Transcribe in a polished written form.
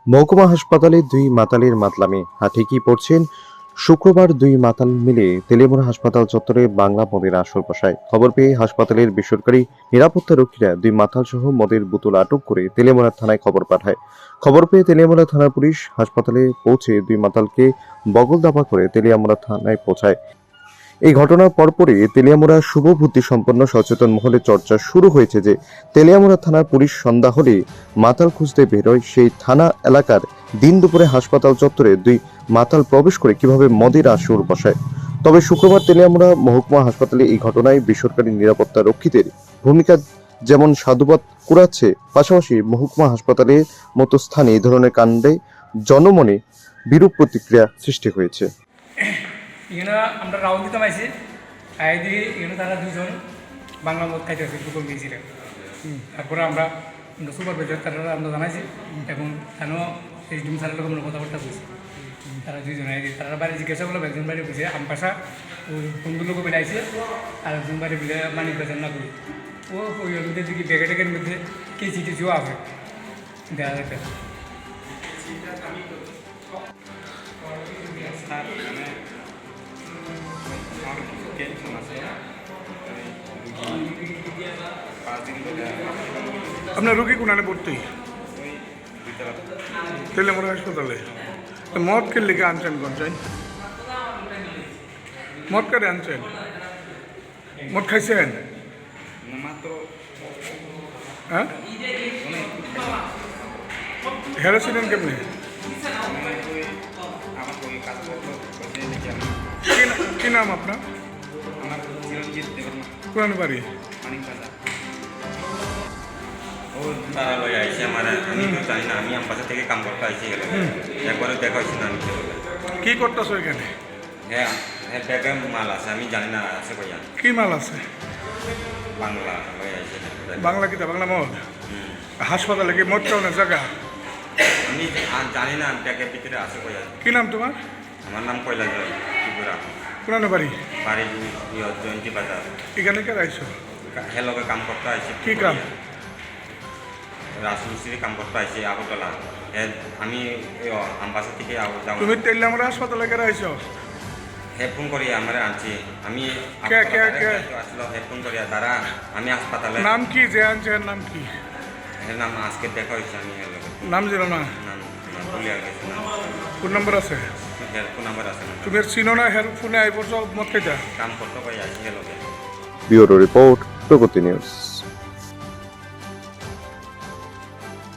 মহকুমা হাসপাতালে দুই মাতালের মাতলামি ঠিকই পড়ছেন। শুক্রবার দুই মাতাল মিলে তেলিয়ামুড়া হাসপাতাল চত্বরে বাংলা মদের আসর বসায়। খবর পেয়ে হাসপাতালের বেসরকারি নিরাপত্তা রক্ষীরা দুই মাতাল সহ মদের বোতল আটক করে তেলিয়ামুড়া থানায় খবর পাঠায়। খবর পেয়ে তেলিয়ামুড়া থানার পুলিশ হাসপাতালে পৌঁছে দুই মাতালকে বগলদাপা করে তেলিয়ামুড়া থানায় পৌঁছায়। এই ঘটনার পরপরই তেলিয়ামুড়া শুভ বুদ্ধি সম্পন্ন সচেতন মহলে চর্চা শুরু হয়েছে যে তেলিয়ামুড়া থানার পুলিশ সন্ধ্যা হলে মাতাল খুঁজতে বেরোয়। সেই থানা এলাকার দিন দুপুরে হাসপাতাল চত্বরে দুই মাতাল প্রবেশ করে কিভাবে মদের আসর বসায়। তবে শুক্রবার তেলিয়ামুড়া মহকুমা হাসপাতালে এই ঘটনায় বেসরকারি নিরাপত্তা রক্ষীদের ভূমিকা যেমন সাধুবাদ কুড়াচ্ছে, পাশাপাশি মহকুমা হাসপাতালের মতো স্থানে এই ধরনের কাণ্ডে জনমনে বিরূপ প্রতিক্রিয়া সৃষ্টি হয়েছে। এখানে আমরা রাউন্ড দিতাম আইসি আই দিয়ে এখানে তারা দুজন বাংলা মদ খাইতে আসে দুপুর দিয়েছিলেন। তারপরে আমরা সুপারভাইজার তারা আমরা জানাইছি এবং তারাও এই ডিম স্যারের লোক আমরা কথাবার্তা বলছি। তারা দুইজন আই দিয়ে তারা বাড়ি জিজ্ঞাসা করলাম, একজন বাড়ি বুঝে আমপাশা ওই বন্ধু লোক বেড়াইছে, আর একজন বাড়ি বিলে মানিক বেচার না করি ও ওই মধ্যে দিকে ব্যাগেটের মধ্যে কেচি টেচিও আছে দেখা যাচ্ছে। আপনার রুগী কোনানে ভর্তি তেলিয়ামুড়া হাসপাতালে? তো মদ কে লিখে আনছেন গঞ্জাই? মদ কারে আনছেন? মদ খাইছেন? হ্যাঁ, হেরেছিলেন কেমনি? কি নাম আপনার? কোরআন বাড়ি? তারা লই আইসে আমার, আমি তো জানি না, আমি আমপাশা থেকে কাম করতে আইসি গেলে একবারও দেখা হয়েছে না। আমি কি করতেছো এখানে? হ্যাঁ হ্যাঁ, ব্যাগে মাল আছে, আমি জানি না আছে কইয়া। কি মাল আছে? বাংলা লই আইসে। বাংলা কিতা? বাংলা মদ? হাসপাতালে কি মদ খাওয়ানোর জায়গা? আমি জানি না ব্যাগের ভিতরে আছে কইয়া। কি নাম তোমার? আমার নাম কৈলাস জয়, ত্রিপুরা। কোরআন বাড়ি? বাড়ি জয়ন্তী বাজার। এখানে কে আইছো? হ্যাঁ লগে কাম করতে আইসি। কি কাম? রাজমিস্ত্রি কাম করতে আইসি আগরতলা। আমি আমপাশা থেকে তুমি তেলিয়ামুড়া হাসপাতালে কে আইছো? হেডফোন করি আমার আনছি আমি আসলে হেডফোন করিয়া দ্বারা আমি হাসপাতালে। নাম কি যে আনছে? এর নাম কি? এর নাম আজকে দেখা হয়েছে। আমি নাম জানো না? নাম নাম বলি আর কিছু নাম। ফোন নাম্বার আছে? হেডফোন নাম্বার আছে না? তুমি চিনো না? হের ফোনে আইব সব মত খাইতা? কাম করতে পারি আসি হেলোকে। ব্যুরো রিপোর্ট, প্রগতি নিউজ।